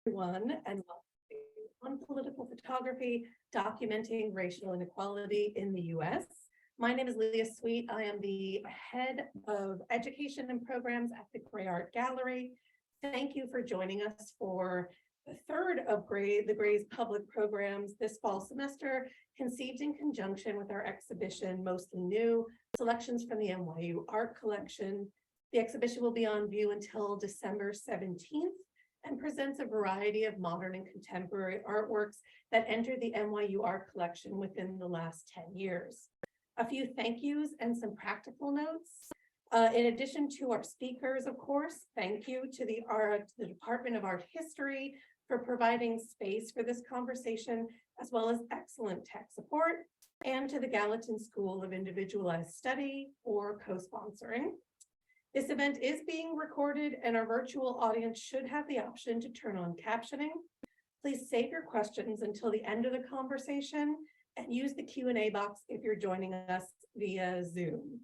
Everyone, and welcome to On Political Photography, Documenting Racial Inequality in the U.S. My name is Leah Sweet. I am the head of education and programs at the Gray Art Gallery. Thank you for joining us for the third of the Gray's public programs this fall semester, conceived in conjunction with our exhibition, Mostly New, selections from the NYU Art Collection. The exhibition will be on view until December 17th. And presents a variety of modern and contemporary artworks that entered the NYU Art Collection within the last 10 years. A few thank yous and some practical notes. In addition to our speakers, of course, thank you to the Department of Art History for providing space for this conversation, as well as excellent tech support, and to the Gallatin School of Individualized Study for co-sponsoring. This event is being recorded and our virtual audience should have the option to turn on captioning. Please save your questions until the end of the conversation and use the Q&A box if you're joining us via Zoom.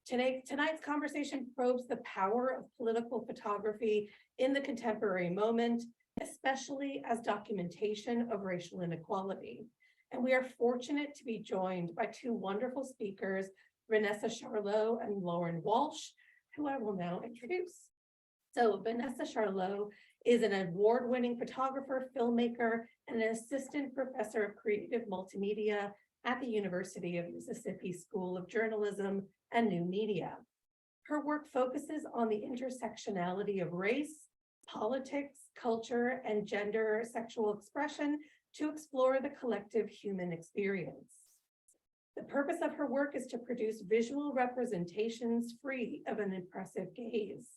Tonight's conversation probes the power of political photography in the contemporary moment, especially as documentation of racial inequality. And we are fortunate to be joined by two wonderful speakers, Vanessa Charlot and Lauren Walsh, who I will now introduce. So Vanessa Charlot is an award-winning photographer, filmmaker, and an assistant professor of creative multimedia at the University of Mississippi School of Journalism and New Media. Her work focuses on the intersectionality of race, politics, culture, and gender sexual expression to explore the collective human experience. The purpose of her work is to produce visual representations free of an impressive gaze.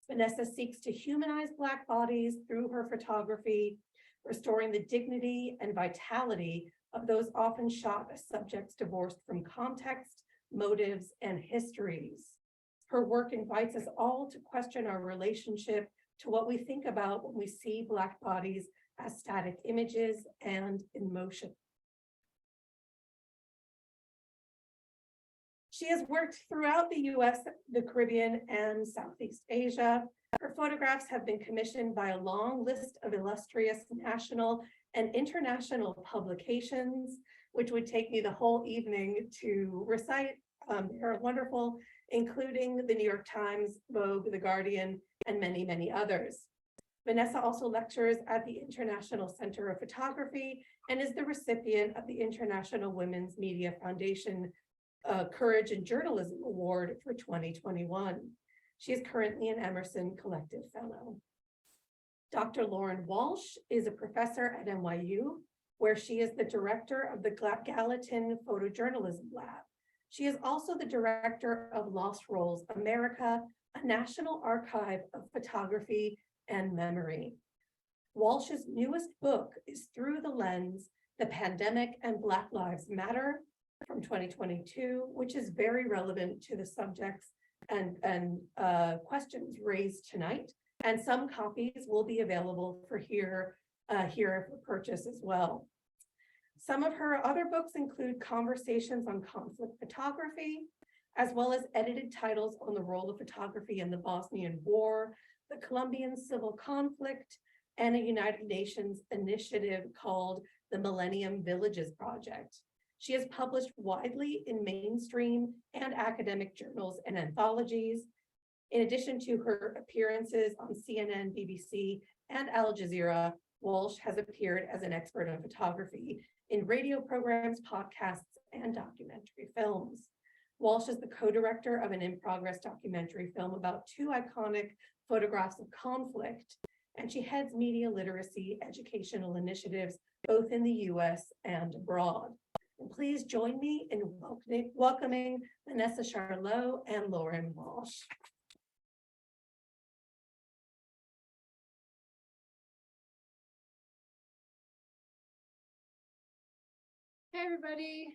Vanessa seeks to humanize Black bodies through her photography, restoring the dignity and vitality of those often shot as subjects divorced from context, motives, and histories. Her work invites us all to question our relationship to what we think about when we see Black bodies as static images and in motion. She has worked throughout the US, the Caribbean, and Southeast Asia. Her photographs have been commissioned by a long list of illustrious national and international publications, which would take me the whole evening to recite. They're wonderful, including the New York Times, Vogue, The Guardian, and many, many others. Vanessa also lectures at the International Center of Photography and is the recipient of the International Women's Media Foundation Courage in Journalism Award for 2021. She is currently an Emerson Collective Fellow. Dr. Lauren Walsh is a professor at NYU, where she is the director of the Gallatin Photojournalism Lab. She is also the director of Lost Rolls America, a national archive of photography and memory. Walsh's newest book is Through the Lens, The Pandemic and Black Lives Matter, from 2022, which is very relevant to the subjects and questions raised tonight. And some copies will be available for here for purchase as well. Some of her other books include Conversations on Conflict Photography, as well as edited titles on the role of photography in the Bosnian War, the Colombian Civil Conflict, and a United Nations initiative called the Millennium Villages Project. She has published widely in mainstream and academic journals and anthologies. In addition to her appearances on CNN, BBC, and Al Jazeera, Walsh has appeared as an expert on photography in radio programs, podcasts, and documentary films. Walsh is the co-director of an in-progress documentary film about two iconic photographs of conflict, and she heads media literacy educational initiatives both in the US and abroad. And please join me in welcoming Vanessa Charlot and Lauren Walsh. Hey everybody.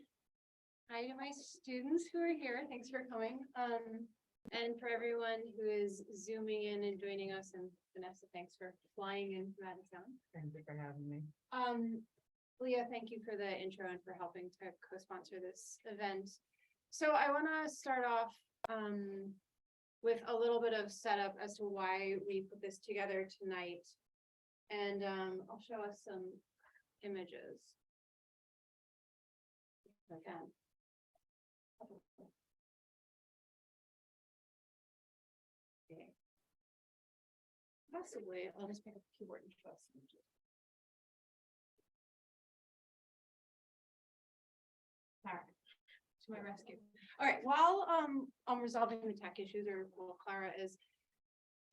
Hi to my students who are here. Thanks for coming. And for everyone who is zooming in and joining us, and Vanessa, thanks for flying in from out of town. Thank you for having me. Leah, thank you for the intro and for helping to co-sponsor this event. So I want to start off with a little bit of setup as to why we put this together tonight. And I'll show us some images. If I can. Okay. Possibly, I'll just pick up the keyboard and show us some images. All right, to my rescue. All right, while I'm resolving the tech issues, or while Clara is,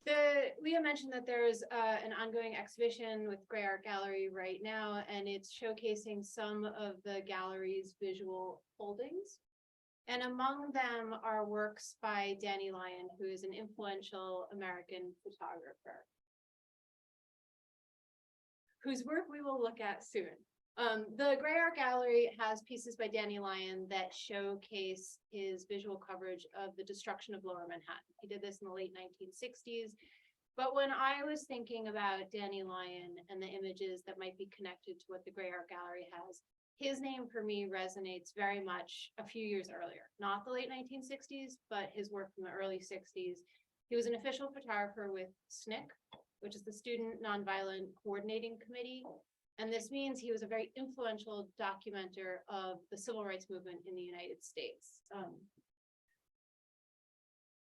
Leah mentioned that there's an ongoing exhibition with Gray Art Gallery right now, and it's showcasing some of the gallery's visual holdings. And among them are works by Danny Lyon, who is an influential American photographer, whose work we will look at soon. The Gray Art Gallery has pieces by Danny Lyon that showcase his visual coverage of the destruction of Lower Manhattan. He did this in the late 1960s. But when I was thinking about Danny Lyon and the images that might be connected to what the Gray Art Gallery has, his name for me resonates very much a few years earlier, not the late 1960s, but his work from the early 60s. He was an official photographer with SNCC, which is the Student Nonviolent Coordinating Committee. And this means he was a very influential documenter of the civil rights movement in the United States.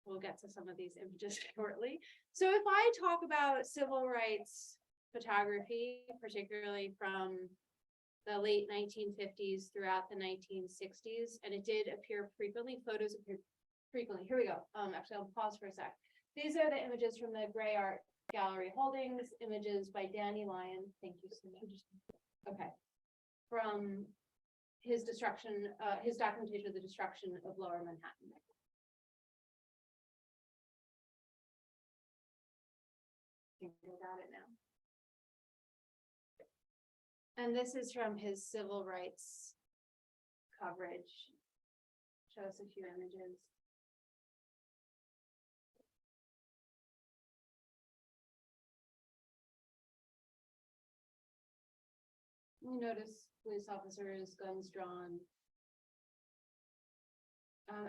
We'll get to some of these images shortly. So if I talk about civil rights photography, particularly from the late 1950s throughout the 1960s, and it did appear frequently, photos appeared frequently. Here we go. Actually, I'll pause for a sec. These are the images from the Gray Art Gallery holdings, images by Danny Lyon. Thank you so much. Okay. From his destruction, his documentation of the destruction of Lower Manhattan. I think I got it now. And this is from his civil rights coverage. Show us a few images. You notice police officers, guns drawn.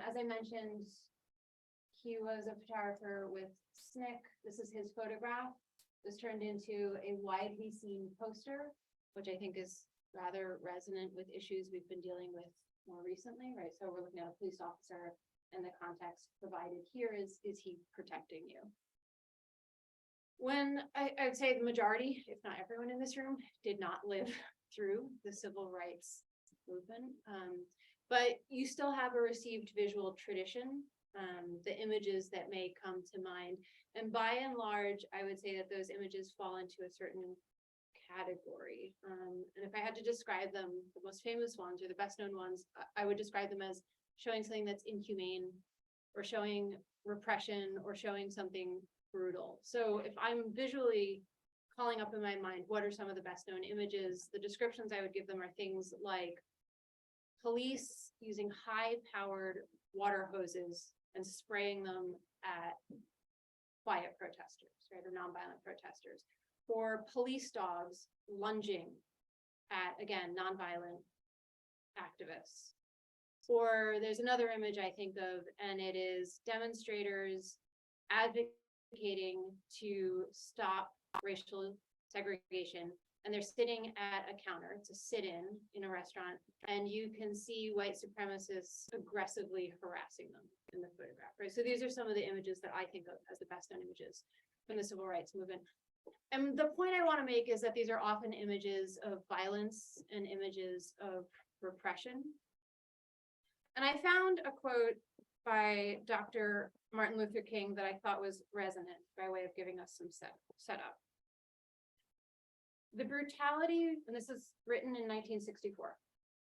As I mentioned, he was a photographer with SNCC. This is his photograph. This turned into a widely seen poster, which I think is rather resonant with issues we've been dealing with more recently, right? So we're looking at a police officer, and the context provided here is he protecting you? When I would say the majority, if not everyone in this room, did not live through the civil rights movement, but you still have a received visual tradition, the images that may come to mind. And by and large, I would say that those images fall into a certain category. And if I had to describe them, the most famous ones or the best known ones, I would describe them as showing something that's inhumane, or showing repression, or showing something brutal. So if I'm visually calling up in my mind, what are some of the best known images? The descriptions I would give them are things like police using high-powered water hoses and spraying them at quiet protesters, right, or nonviolent protesters, or police dogs lunging at, again, nonviolent activists. Or there's another image I think of, and it is demonstrators advocating to stop racial segregation, and they're sitting at a counter. It's a sit-in a restaurant, and you can see white supremacists aggressively harassing them in the photograph, right? So these are some of the images that I think of as the best known images from the civil rights movement. And the point I want to make is that these are often images of violence and images of repression. And I found a quote by Dr. Martin Luther King that I thought was resonant by way of giving us some setup. The brutality, and this is written in 1964,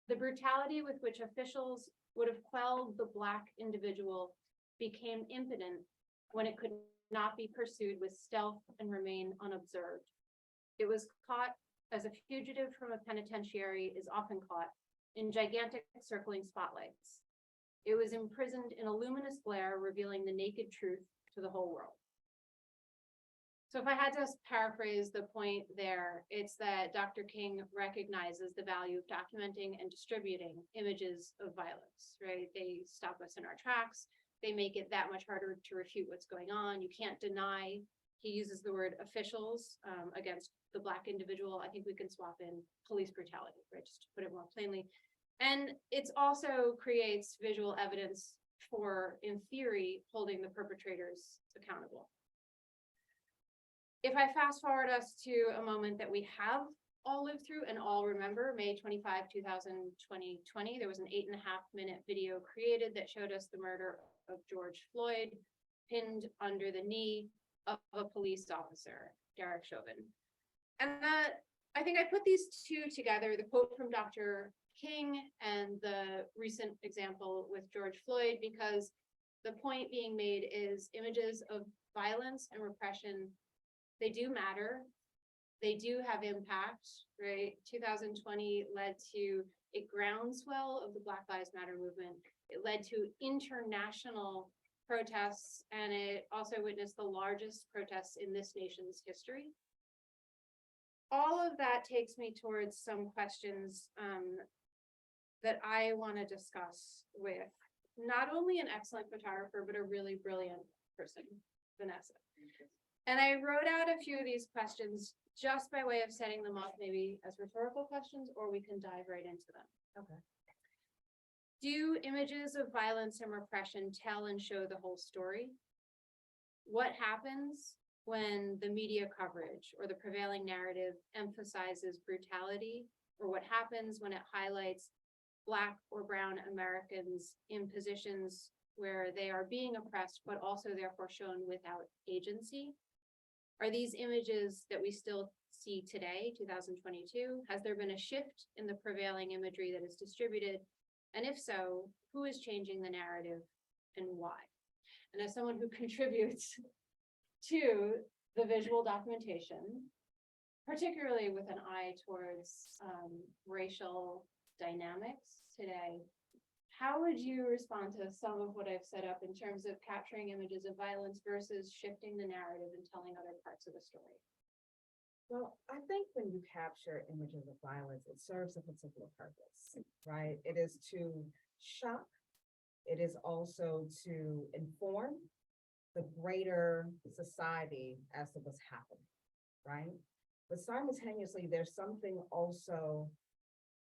the brutality with which officials would have quelled the Black individual became impotent when it could not be pursued with stealth and remain unobserved. It was caught as a fugitive from a penitentiary is often caught in gigantic circling spotlights. It was imprisoned in a luminous glare, revealing the naked truth to the whole world. So if I had to paraphrase the point there, it's that Dr. King recognizes the value of documenting and distributing images of violence, right? They stop us in our tracks. They make it that much harder to refute what's going on. You can't deny, he uses the word officials against the Black individual, I think we can swap in police brutality, right, just to put it more plainly. And it's also creates visual evidence for, in theory, holding the perpetrators accountable. If I fast forward us to a moment that we have all lived through and all remember, May 25, 2020, there was an 8.5-minute video created that showed us the murder of George Floyd, pinned under the knee of a police officer, Derek Chauvin. And I think I put these two together, the quote from Dr. King and the recent example with George Floyd, because the point being made is images of violence and repression, they do matter. They do have impact, right? 2020 led to a groundswell of the Black Lives Matter movement. It led to international protests, and it also witnessed the largest protests in this nation's history. All of that takes me towards some questions that I want to discuss with not only an excellent photographer, but a really brilliant person, Vanessa. And I wrote out a few of these questions just by way of setting them up, maybe as rhetorical questions, or we can dive right into them. Okay. Do images of violence and repression tell and show the whole story? What happens when the media coverage or the prevailing narrative emphasizes brutality, or what happens when it highlights Black or brown Americans in positions where they are being oppressed, but also therefore shown without agency? Are these images that we still see today, 2022? Has there been a shift in the prevailing imagery that is distributed? And if so, who is changing the narrative and why? And as someone who contributes to the visual documentation, particularly with an eye towards racial dynamics today, how would you respond to some of what I've set up in terms of capturing images of violence versus shifting the narrative and telling other parts of the story? Well, I think when you capture images of violence, it serves a particular purpose, right? It is to shock. It is also to inform the greater society as to what's happening, right? But simultaneously, there's something also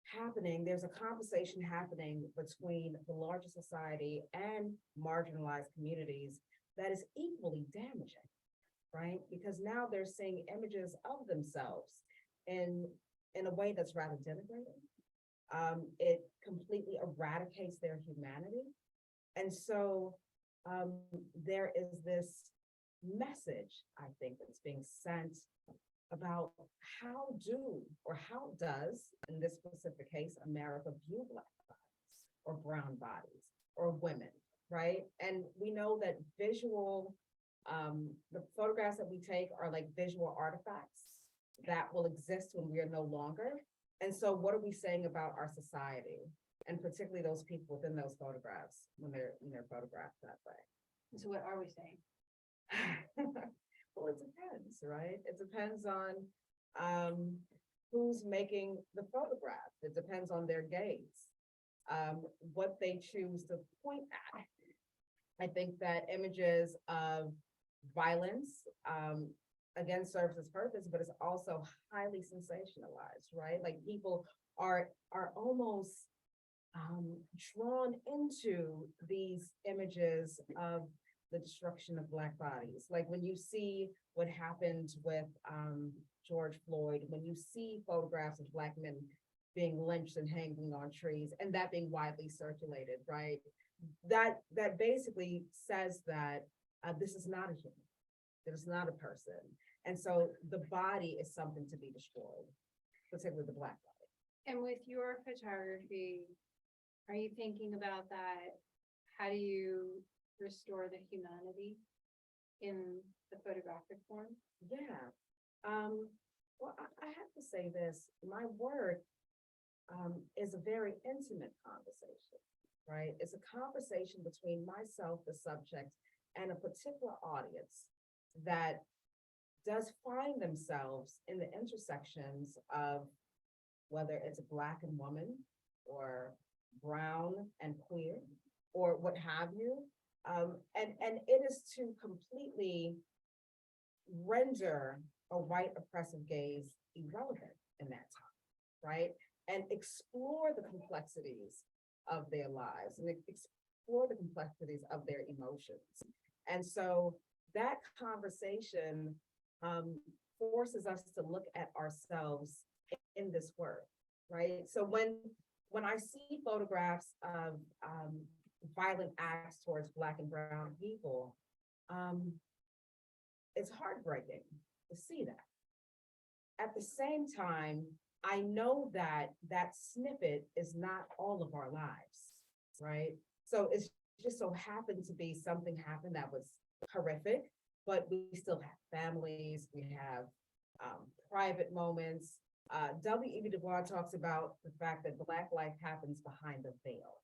happening. There's a conversation happening between the larger society and marginalized communities that is equally damaging, right? Because now they're seeing images of themselves in a way that's rather denigrating. It completely eradicates their humanity. And so there is this message, I think, that's being sent about how does, in this specific case, America view Black bodies or brown bodies or women, right? And we know that visual, the photographs that we take are like visual artifacts that will exist when we are no longer. And so what are we saying about our society, and particularly those people within those photographs when they're photographed that way? So what are we saying? Well, it depends, right? It depends on who's making the photograph. It depends on their gaze, what they choose to point at. I think that images of violence, again, serves its purpose, but it's also highly sensationalized, right? Like people are almost drawn into these images of the destruction of Black bodies. Like when you see what happened with George Floyd, when you see photographs of Black men being lynched and hanging on trees, and that being widely circulated, right? That basically says that this is not a human, it is not a person. And so the body is something to be destroyed, particularly the Black body. And with your photography, are you thinking about that? How do you restore the humanity in the photographic form? Yeah. Well, I have to say this, my work is a very intimate conversation, right? It's a conversation between myself, the subject, and a particular audience that does find themselves in the intersections of whether it's a Black and woman or brown and queer or what have you. And it is to completely render a white oppressive gaze irrelevant in that time, right? And explore the complexities of their lives and explore the complexities of their emotions. And so that conversation forces us to look at ourselves in this work, right? So when I see photographs of violent acts towards Black and Brown people, it's heartbreaking to see that. At the same time, I know that that snippet is not all of our lives, right? So it's just so happened to be something happened that was horrific, but we still have families, we have private moments. W.E.B. Du Bois talks about the fact that Black life happens behind the veil,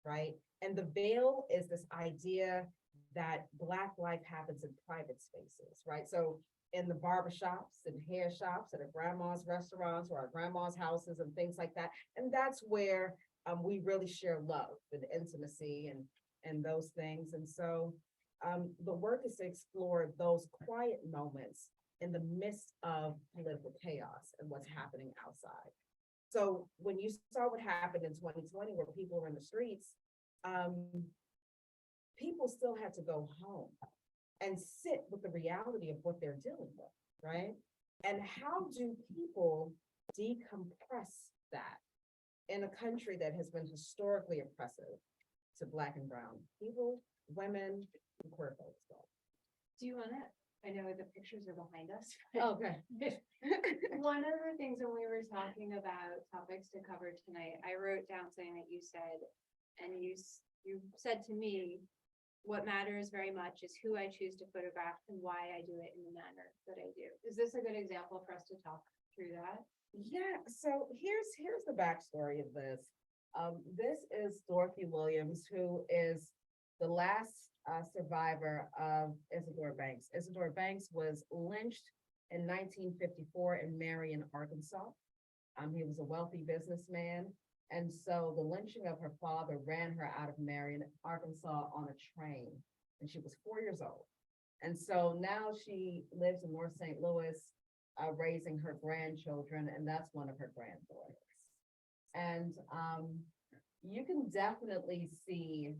right? And the veil is this idea that Black life happens in private spaces, right? So in the barbershops and hair shops, at our grandma's restaurants or our grandma's houses and things like that. And that's where we really share love and intimacy and those things. And so the work is to explore those quiet moments in the midst of political chaos and what's happening outside. So when you saw what happened in 2020, where people were in the streets, people still had to go home and sit with the reality of what they're dealing with, right? And how do people decompress that in a country that has been historically oppressive to Black and Brown people, women, and queer folks? Do you wanna, I know the pictures are behind us. Okay. One of the things when we were talking about topics to cover tonight, I wrote down something that you said, and you said to me, what matters very much is who I choose to photograph and why I do it in the manner that I do. Is this a good example for us to talk through that? Yeah, so here's the backstory of this. This is Dorothy Williams, who is the last survivor of Isidore Banks. Isidore Banks was lynched in 1954 in Marion, Arkansas. He was a wealthy businessman. And so the lynching of her father ran her out of Marion, Arkansas on a train, and she was 4 years old. And so now she lives in North St. Louis, raising her grandchildren, and that's one of her granddaughters. And you can definitely see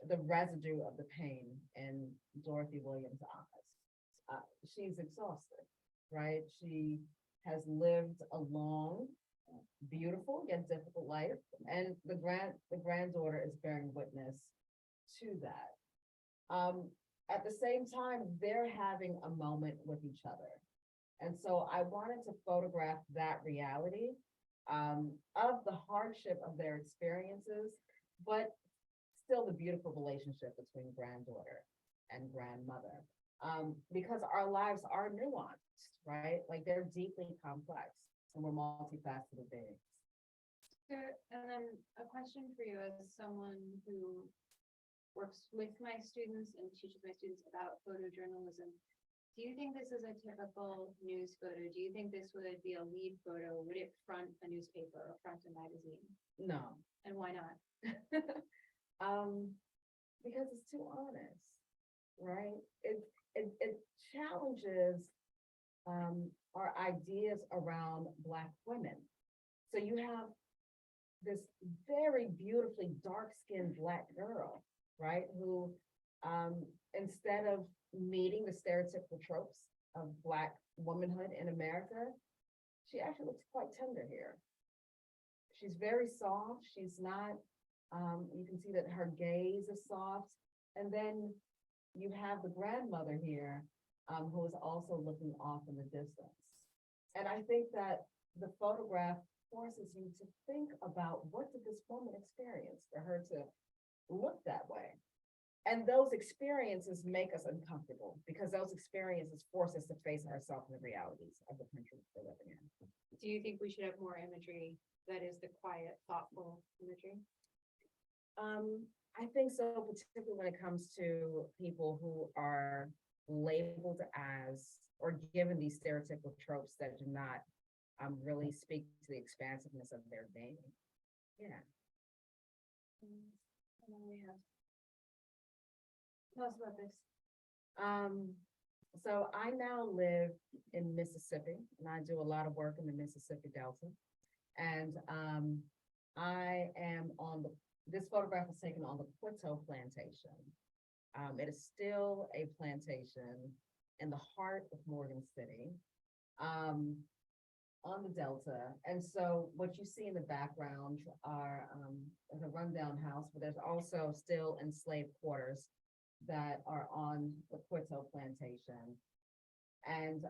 the residue of the pain in Dorothy Williams' eyes. She's exhausted, right? She has lived a long, beautiful yet difficult life, and the granddaughter is bearing witness to that. At the same time, they're having a moment with each other. And so I wanted to photograph that reality of the hardship of their experiences, but still the beautiful relationship between granddaughter and grandmother. Because our lives are nuanced, right? Like they're deeply complex and we're multifaceted beings. And then a question for you as someone who works with my students and teaches my students about photojournalism. Do you think this is a typical news photo? Do you think this would be a lead photo? Would it front a newspaper or front a magazine? No. And why not? Because it's too honest, right? It challenges our ideas around Black women. So you have this very beautifully dark-skinned Black girl, right? Who, instead of meeting the stereotypical tropes of Black womanhood in America, she actually looks quite tender here. She's very soft. She's not, you can see that her gaze is soft. And then you have the grandmother here, who is also looking off in the distance. And I think that the photograph forces you to think about, what did this woman experience for her to look that way? And those experiences make us uncomfortable because those experiences force us to face ourselves in the realities of the country we're living in. Do you think we should have more imagery that is the quiet, thoughtful imagery? I think so, particularly when it comes to people who are labeled as or given these stereotypical tropes that do not really speak to the expansiveness of their being. Yeah. And then we have, tell us about this. So I now live in Mississippi, and I do a lot of work in the Mississippi Delta. And I am on this photograph was taken on the Quito plantation. It is still a plantation in the heart of Morgan City, on the Delta. And so what you see in the background are is a rundown house, but there's also still enslaved quarters that are on the Quito plantation. And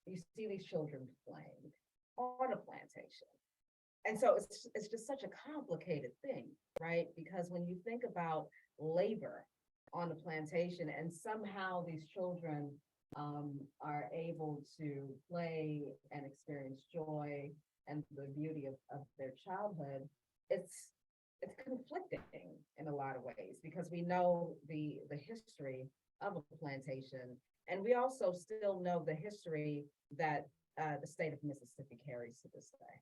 you see these children playing on a plantation. And so it's just such a complicated thing, right? Because when you think about labor on the plantation and somehow these children are able to play and experience joy and the beauty of their childhood, it's conflicting in a lot of ways because we know the history of a plantation, and we also still know the history that the state of Mississippi carries to this day.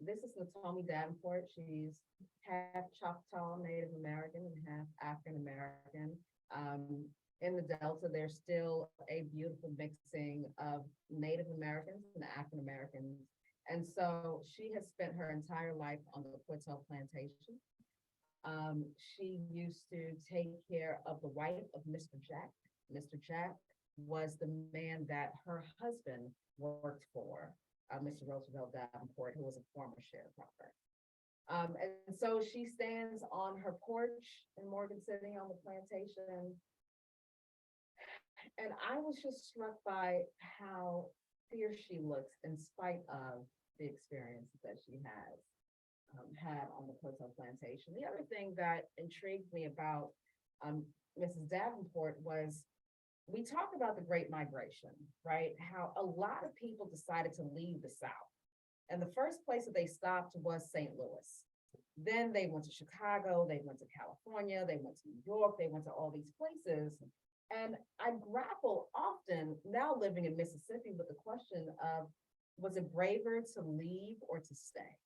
This is Naomi Davenport. She's half Choctaw Native American and half African American. In the Delta, there's still a beautiful mixing of Native Americans and African Americans. And so she has spent her entire life on the Quito plantation. She used to take care of the wife of Mr. Jack. Mr. Jack was the man that her husband worked for, Mr. Roosevelt Davenport, who was a former sharecropper. And so she stands on her porch in Morgan City on the plantation. And I was just struck by how fierce she looks in spite of the experience that she has had on the Quito plantation. The other thing that intrigued me about Mrs. Davenport was we talk about the Great Migration, right? How a lot of people decided to leave the South. And the first place that they stopped was St. Louis. Then they went to Chicago, they went to California, they went to New York, they went to all these places. And I grapple often now living in Mississippi with the question of, was it braver to leave or to stay?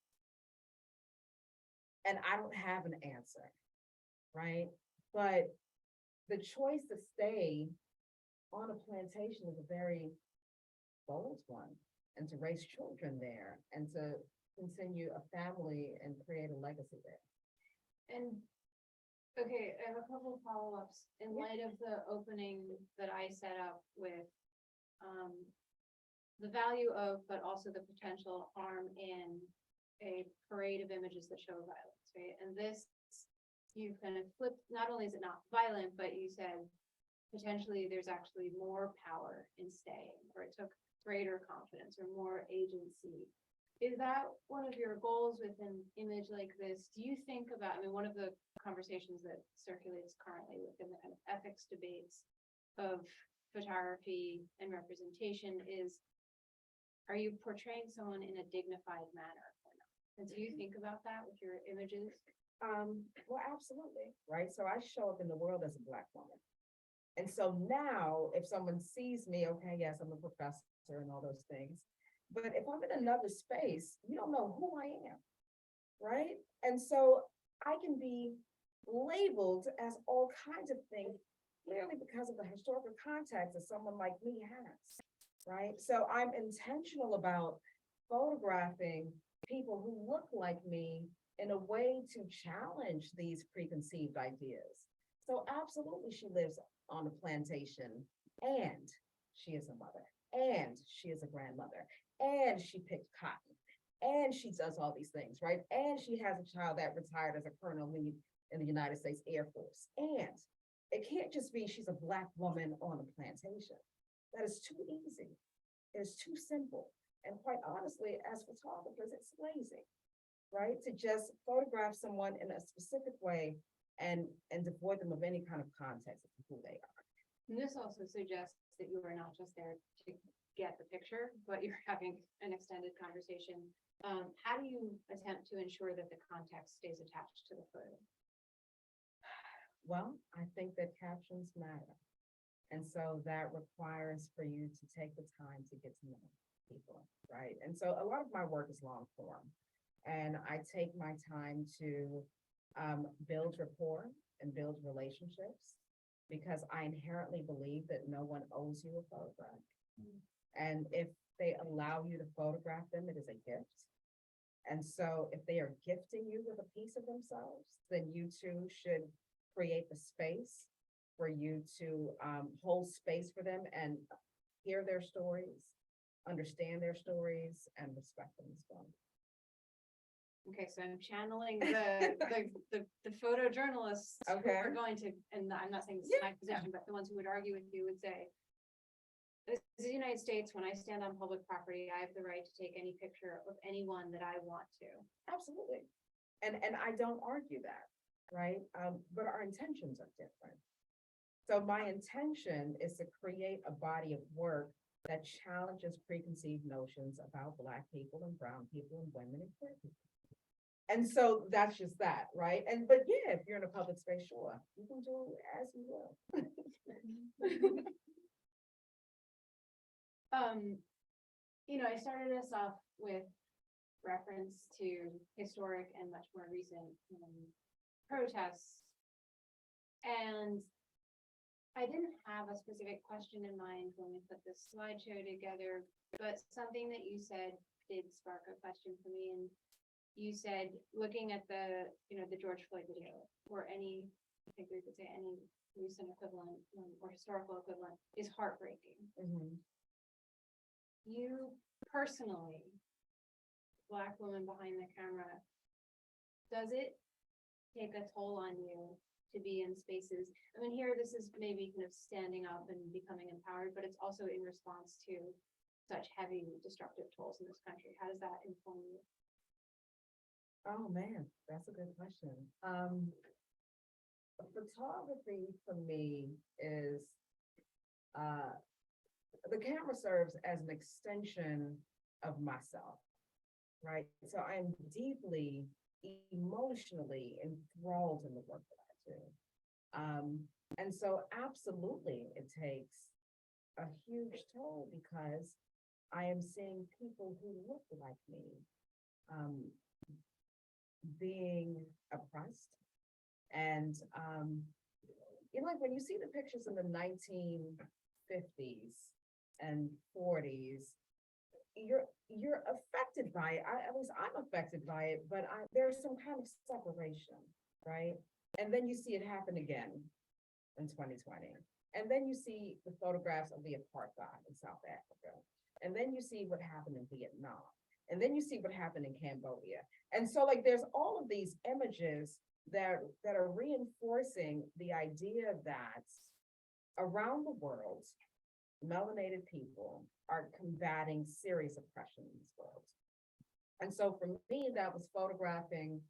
And I don't have an answer, right? But the choice to stay on a plantation is a very bold one, and to raise children there and to continue a family and create a legacy there. And okay, I have a couple of follow-ups in light of the opening that I set up with the value of, but also the potential harm in a parade of images that show violence, right? And this, you kind of flipped, not only is it not violent, but you said potentially there's actually more power in staying, or it took greater confidence or more agency. Is that one of your goals with an image like this? Do you think about, I mean, one of the conversations that circulates currently within the kind of ethics debates of photography and representation is, are you portraying someone in a dignified manner or not? And do you think about that with your images? Well, absolutely, right? So I show up in the world as a Black woman. And so now if someone sees me, okay, yes, I'm a professor and all those things, but if I'm in another space, you don't know who I am, right? And so I can be labeled as all kinds of things, clearly because of the historical context that someone like me has, right? So I'm intentional about photographing people who look like me in a way to challenge these preconceived ideas. So absolutely, she lives on a plantation, and she is a mother, and she is a grandmother, and she picked cotton, and she does all these things, right? And she has a child that retired as a colonel in the United States Air Force. And it can't just be she's a Black woman on a plantation. That is too easy. It is too simple. And quite honestly, as photographers, it's lazy, right? To just photograph someone in a specific way and devoid them of any kind of context of who they are. And this also suggests that you are not just there to get the picture, but you're having an extended conversation. How do you attempt to ensure that the context stays attached to the photo? Well, I think that captions matter. And so that requires for you to take the time to get to know people, right? And so a lot of my work is long form. and I take my time to build rapport and build relationships, because I inherently believe that no one owes you a photograph. And if they allow you to photograph them, it is a gift. And so if they are gifting you with a piece of themselves, then you too should create the space for you to hold space for them and hear their stories, understand their stories, and respect them as well. Okay, so I'm channeling the photojournalists who Okay. are going to, and I'm not saying this is my position, but the ones who would argue with you would say, this is the United States. When I stand on public property, I have the right to take any picture of anyone that I want to. Absolutely. And I don't argue that, right? But our intentions are different. So my intention is to create a body of work that challenges preconceived notions about Black people and brown people and women and queer people. And so that's just that, right? But yeah, if you're in a public space, sure, you can do as you will. I started us off with reference to historic and much more recent protests. And I didn't have a specific question in mind when we put this slideshow together, but something that you said did spark a question for me. And you said, looking at the George Floyd video, or any, I think we could say any recent equivalent or historical equivalent, is heartbreaking. Mhm. You personally, Black woman behind the camera, does it take a toll on you to be in spaces? I mean, here, this is maybe kind of standing up and becoming empowered, but it's also in response to such heavy destructive tolls in this country. How does that inform you? Oh, man, that's a good question. Photography for me is, the camera serves as an extension of myself, right? So I am deeply emotionally enthralled in the work that I do. And so absolutely it takes a huge toll, because I am seeing people who look like me being oppressed. And like when you see the pictures in the 1950s and 40s, you're affected by it. At least I'm affected by it, but there's some kind of separation, right? And then you see it happen again in 2020. And then you see the photographs of the apartheid in South Africa. And then you see what happened in Vietnam. And then you see what happened in Cambodia. And so like there's all of these images that are reinforcing the idea that around the world, melanated people are combating serious oppression in this world. And so for me, that was photographing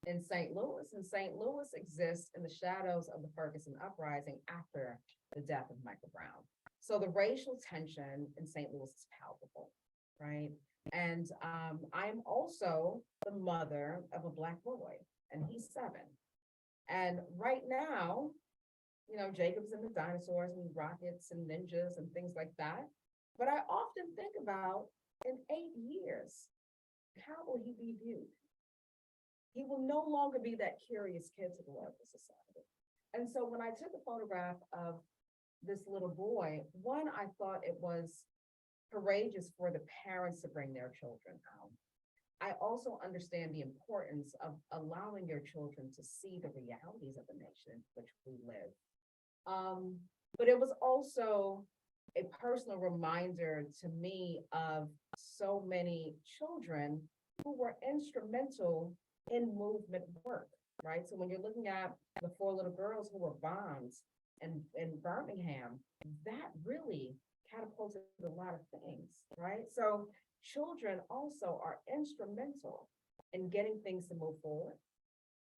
in St. Louis. And St. Louis exists in the shadows of the Ferguson uprising after the death of Michael Brown. So the racial tension in St. Louis is palpable, right? And I'm also the mother of a Black boy, and he's 7. And right now, Jacob's in the dinosaurs and rockets and ninjas and things like that. But I often think about, in 8 years, how will he be viewed? He will no longer be that curious kid to the rest of society. And so when I took a photograph of this little boy, one, I thought it was courageous for the parents to bring their children out. I also understand the importance of allowing your children to see the realities of the nation in which we live. But it was also a personal reminder to me of so many children who were instrumental in movement work, right? So when you're looking at the 4 little girls who were bombed in Birmingham, that really catapulted a lot of things, right? So children also are instrumental in getting things to move forward.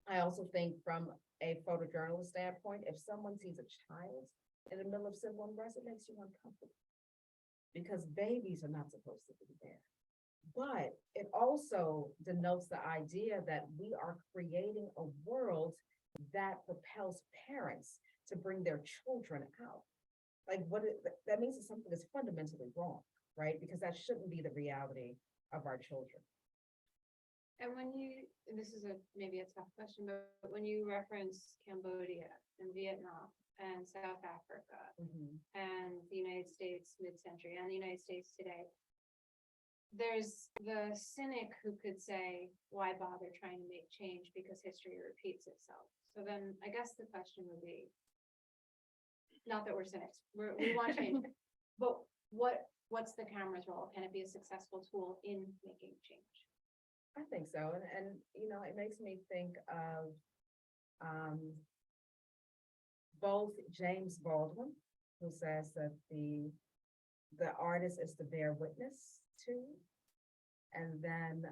I also think from a photojournalist standpoint, if someone sees a child in the middle of civil unrest, it makes you uncomfortable, because babies are not supposed to be there. But it also denotes the idea that we are creating a world that propels parents to bring their children out. Like that means that something is fundamentally wrong, right? Because that shouldn't be the reality of our children. And when you, and this is maybe a tough question, but when you reference Cambodia and Vietnam and South Africa Mhm. and the United States mid-century and the United States today, there's the cynic who could say, why bother trying to make change because history repeats itself? So then I guess the question would be, not that we're cynics, we want change, but what's the camera's role? Can it be a successful tool in making change? I think so, and you know, it makes me think of both James Baldwin, who says that the artist is to bear witness to, and then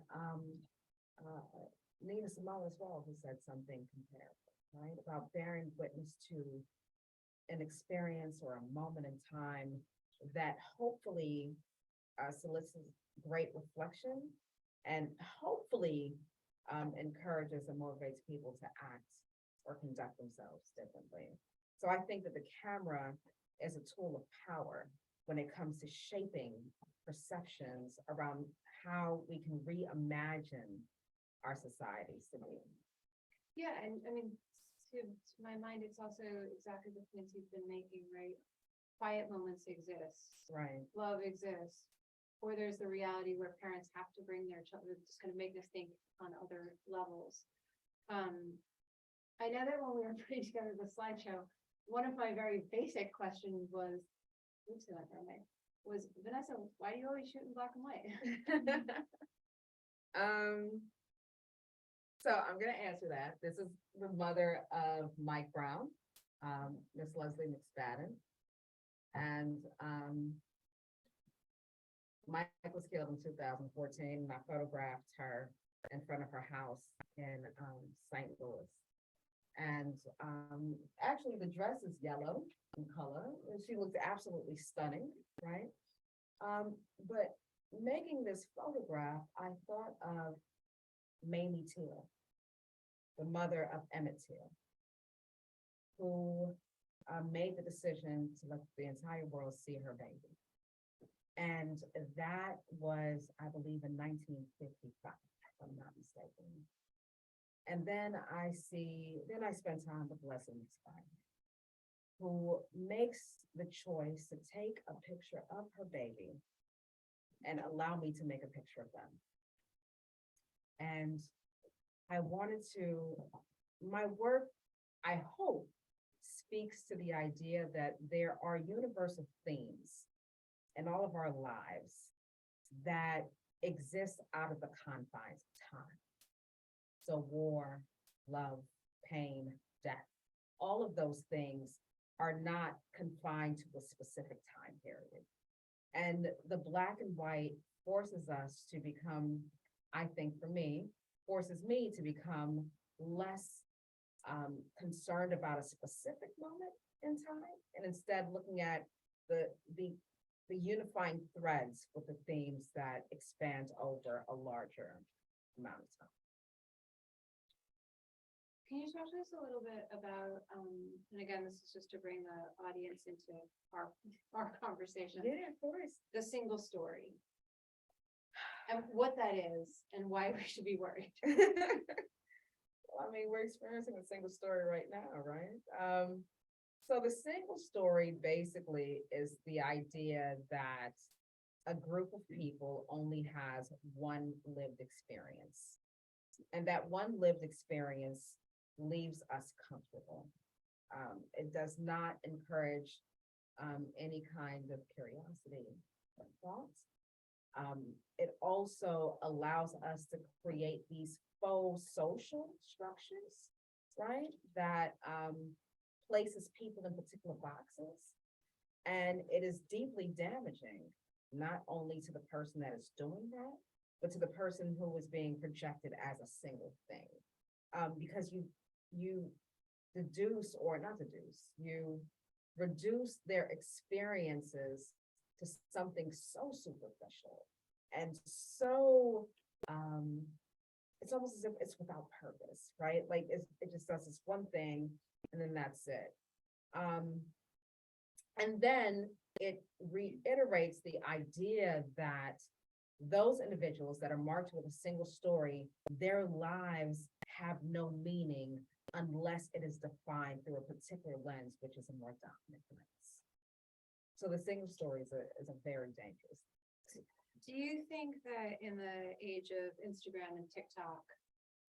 Nina Simone as well, who said something comparable, right, about bearing witness to an experience or a moment in time that hopefully solicits great reflection and hopefully encourages and motivates people to act or conduct themselves differently. So I think that the camera is a tool of power when it comes to shaping perceptions around how we can reimagine our societies to be. Yeah, and I mean, to my mind, it's also exactly the points you've been making, right? Quiet moments exist. Right. Love exists. Or there's the reality where parents have to bring their children, just kind of make us think on other levels. I know that when we were putting together the slideshow, one of my very basic questions was, Vanessa, why do you always shoot in black and white? So I'm gonna answer that. This is the mother of Mike Brown, Miss Leslie McSpadden. And Mike was killed in 2014, and I photographed her in front of her house in St. Louis. And actually the dress is yellow in color, and she looks absolutely stunning, right? But making this photograph, I thought of Mamie Till, the mother of Emmett Till, who made the decision to let the entire world see her baby. And that was, I believe, in 1955, if I'm not mistaken. And then I spent time with Leslie McSpadden, who makes the choice to take a picture of her baby and allow me to make a picture of them. And my work, I hope, speaks to the idea that there are universal themes in all of our lives that exist out of the confines of time. So war, love, pain, death, all of those things are not confined to a specific time period. And the black and white forces us to become, I think for me, forces me to become less concerned about a specific moment in time, and instead looking at the unifying threads with the themes that expand over a larger amount of time. Can you talk to us a little bit about, and again, this is just to bring the audience into our conversation. Yeah, of course. The single story. And what that is and why we should be worried. I mean, we're experiencing a single story right now, right? So the single story basically is the idea that a group of people only has one lived experience. And that one lived experience leaves us comfortable. It does not encourage any kind of curiosity or thoughts. It also allows us to create these faux social structures, right? That places people in particular boxes. And it is deeply damaging, not only to the person that is doing that, but to the person who is being projected as a single thing. Because you deduce, or not deduce, you reduce their experiences to something so superficial and so it's almost as if it's without purpose, right? Like it just does this one thing and then that's it. And then it reiterates the idea that those individuals that are marked with a single story, their lives have no meaning unless it is defined through a particular lens, which is a more dominant lens. So the single story is a very dangerous. Do you think that in the age of Instagram and TikTok,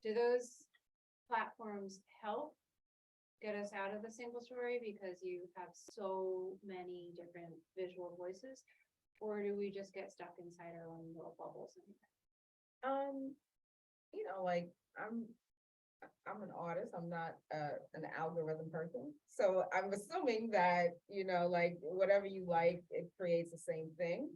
do those platforms help get us out of the single story because you have so many different visual voices? Or do we just get stuck inside our own little bubbles? You know, like I'm an artist. I'm not an algorithm person. So I'm assuming that, you know, like whatever you like, it creates the same thing.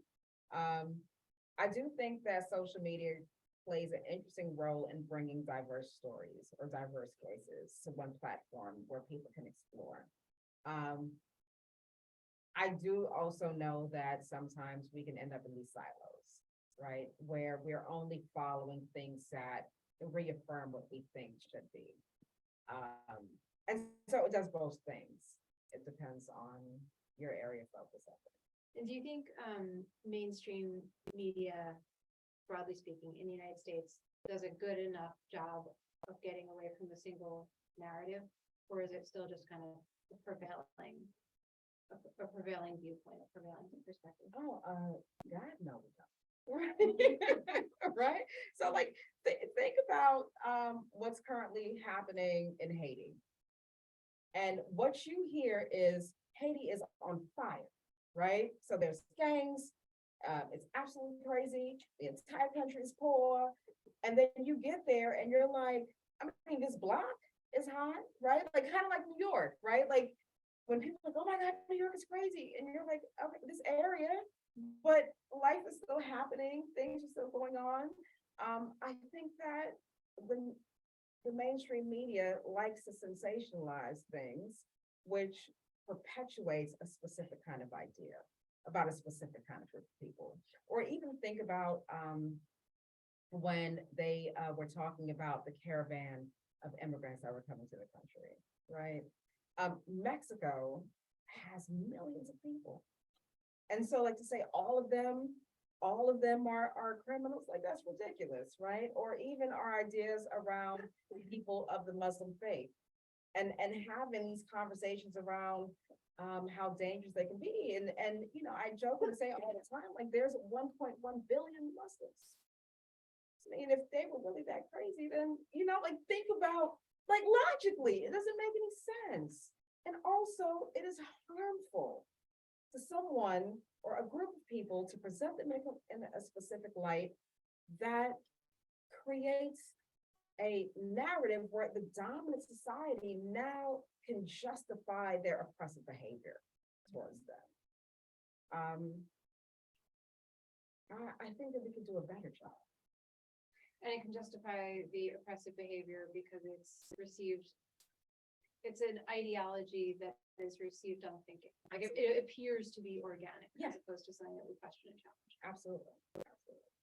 I do think that social media plays an interesting role in bringing diverse stories or diverse voices to one platform where people can explore. I do also know that sometimes we can end up in these silos, right? Where we're only following things that reaffirm what we think should be. And so it does both things. It depends on your area of focus of it. And do you think mainstream media, broadly speaking, in the United States, does a good enough job of getting away from the single narrative? Or is it still just kind of a prevailing viewpoint, a prevailing perspective? Oh, God, no, we don't. Right? Right? So like, think about what's currently happening in Haiti. And what you hear is Haiti is on fire, right? So there's gangs, it's absolutely crazy. The entire country is poor. And then you get there and you're like, I mean, this block is hot, right? Like kind of like New York, right? Like when people are like, oh my God, New York is crazy. And you're like, okay, this area, but life is still happening. Things are still going on. I think that the mainstream media likes to sensationalize things, which perpetuates a specific kind of idea about a specific kind of group of people. Or even think about when they were talking about the caravan of immigrants that were coming to the country, right? Mexico has millions of people. And so like to say all of them are criminals, like that's ridiculous, right? Or even our ideas around people of the Muslim faith and having these conversations around how dangerous they can be. And you know, I joke and say all the time, like there's 1.1 billion Muslims. I mean, if they were really that crazy, then, you know, like think about, like logically, it doesn't make any sense. And also it is harmful to someone or a group of people to present them in a specific light that creates a narrative where the dominant society now can justify their oppressive behavior towards them. I think that we could do a better job. And it can justify the oppressive behavior because it's an ideology that is received unthinking. Like it appears to be organic as opposed to something that we question and challenge. Absolutely. Absolutely.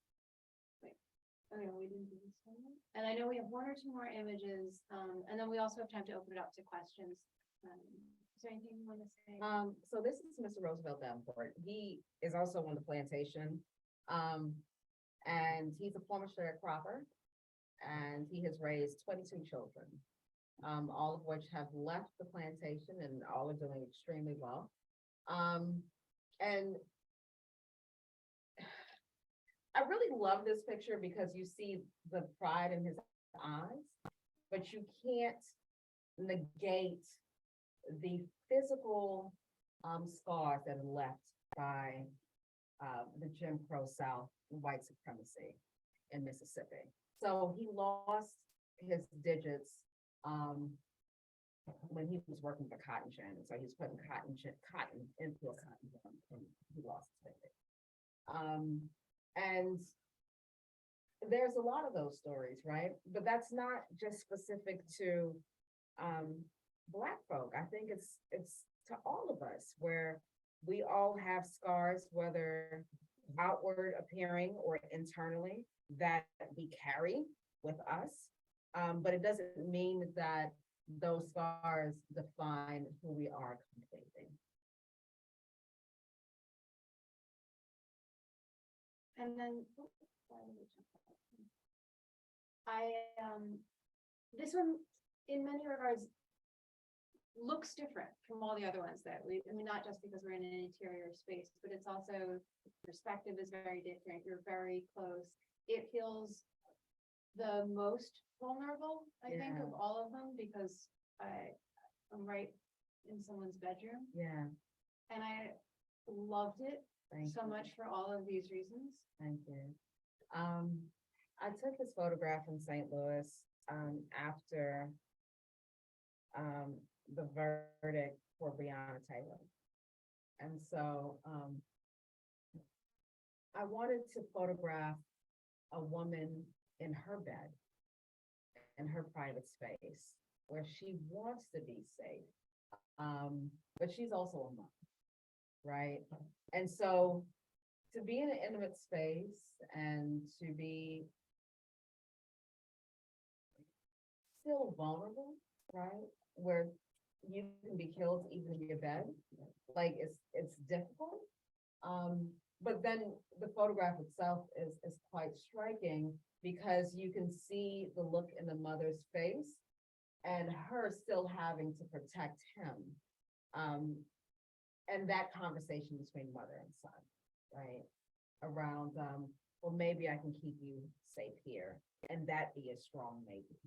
Okay, we didn't do this one. And I know we have one or two more images, and then we also have time to open it up to questions. Is there anything you want to say? So this is Mr. Roosevelt Davenport. He is also on the plantation. And he's a former sharecropper, and he has raised 22 children, all of which have left the plantation and all are doing extremely well. And I really love this picture because you see the pride in his eyes, but you can't negate the physical scars that are left by the Jim Crow South, white supremacy in Mississippi. So he lost his digits when he was working for cotton gin. So he was putting cotton into a cotton gin and he lost his digit. And there's a lot of those stories, right? But that's not just specific to Black folk. I think it's to all of us, where we all have scars, whether outward appearing or internally, that we carry with us. But it doesn't mean that those scars define who we are completely. And then, this one, in many regards, looks different from all the other ones that I mean, not just because we're in an interior space, but it's also, perspective is very different. You're very close. It feels the most vulnerable, I think, Yeah. of all of them, because I'm right in someone's bedroom, Yeah, and I loved it thank so you. much for all of these reasons. Thank you. I took this photograph in St. Louis, after, the verdict for Breonna Taylor. And so, I wanted to photograph a woman in her bed, in her private space, where she wants to be safe. But she's also a mom, right? And so to be in an intimate space and to be still vulnerable, right? Where you can be killed even in your bed, like it's difficult. But then the photograph itself is quite striking because you can see the look in the mother's face and her still having to protect him. And that conversation between mother and son, right? Around, well, maybe I can keep you safe here, and that be a strong maybe.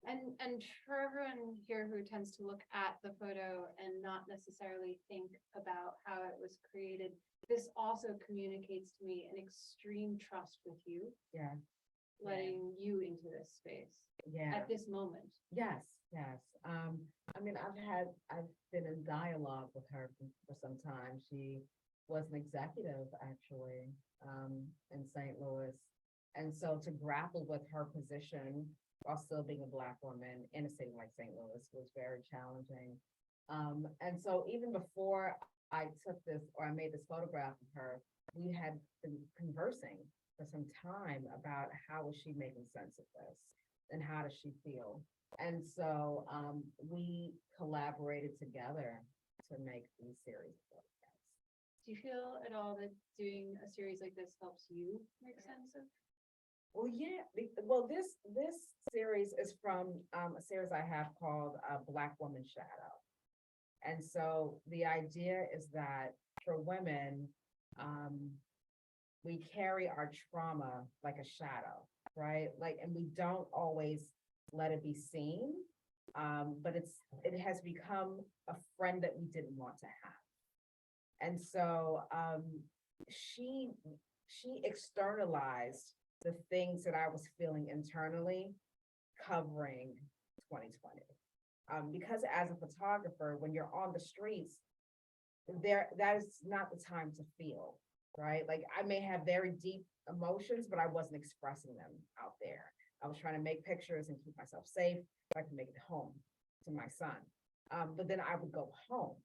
And for everyone here who tends to look at the photo and not necessarily think about how it was created, this also communicates to me an extreme trust with you, Yeah, letting you into this space yeah. at this moment. Yes, yes. I mean, I've been in dialogue with her for some time. She was an executive actually, in St. Louis. And so to grapple with her position while still being a Black woman in a city like St. Louis was very challenging. And so even before I took this, or I made this photograph of her, we had been conversing for some time about how was she making sense of this and how does she feel. And so we collaborated together to make these series of photographs. Do you feel at all that doing a series like this helps you make sense of? Well, yeah, well, this series is from a series I have called Black Woman Shadow. And so the idea is that for women, we carry our trauma like a shadow, right? Like, and we don't always let it be seen, but it has become a friend that we didn't want to have. And so she externalized the things that I was feeling internally covering 2020. Because as a photographer, when you're on the streets, that is not the time to feel, right? Like I may have very deep emotions, but I wasn't expressing them out there. I was trying to make pictures and keep myself safe so I could make it home to my son. But then I would go home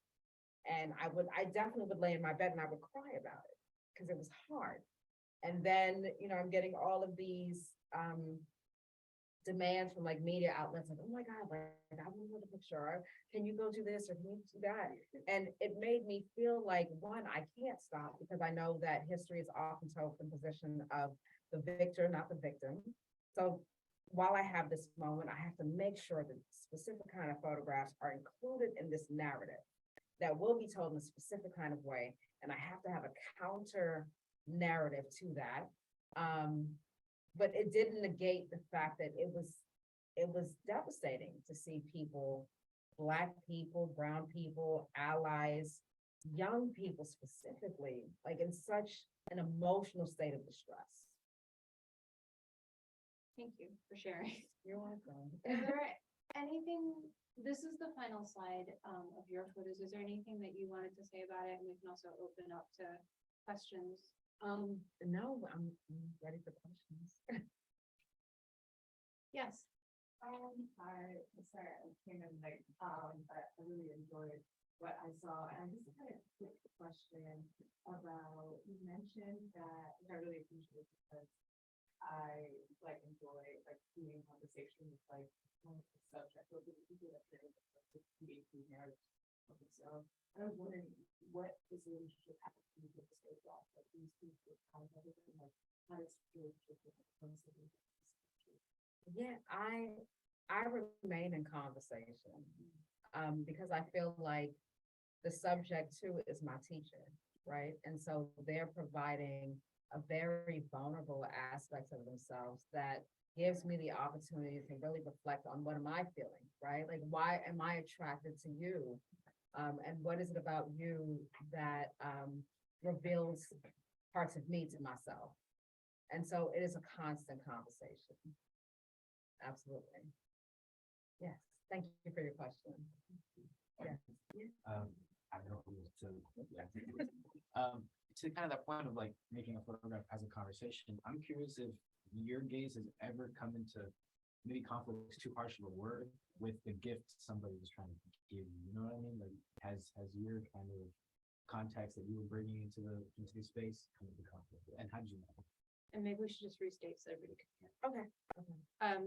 and I definitely would lay in my bed and I would cry about it because it was hard. And then, I'm getting all of these demands from like media outlets, like, oh my God, like I want a picture. Can you go do this or can you do that? And it made me feel like, one, I can't stop because I know that history is often told from the position of the victor, not the victim. So while I have this moment, I have to make sure that specific kind of photographs are included in this narrative that will be told in a specific kind of way. And I have to have a counter narrative to that. But it didn't negate the fact that it was devastating to see people, Black people, brown people, allies, young people specifically, like in such an emotional state of distress. Thank you for sharing. You're welcome. Is there anything, this is the final slide of your photos. Is there anything that you wanted to say about it? And we can also open up to questions. No, I'm ready for questions. Yes. Hi, sorry, I came in late, but I really enjoyed what I saw. And I just had a quick question about, you mentioned that, which I really appreciate because I enjoy doing conversation with subject or the people that create the narrative of themselves. I was wondering, what is the relationship happening with the state law, like these people, how everything, like, how does the relationship with the constantly? Yeah, I remain in conversation, because I feel like the subject too is my teacher, right? And so they're providing a very vulnerable aspect of themselves that gives me the opportunity to really reflect on what am I feeling, right? Like, why am I attracted to you? And what is it about you that reveals parts of me to myself? And so it is a constant conversation. Absolutely. Yes, thank you for your question. Yes. I don't know to kind of that point of like making a photograph as a conversation. I'm curious if your gaze has ever come into maybe conflict is too harsh of a word with the gift somebody was trying to give you. You know what I mean? Like has your kind of context that you were bringing into the space come into conflict, and how did you know? And maybe we should just restate so everybody can hear. Okay.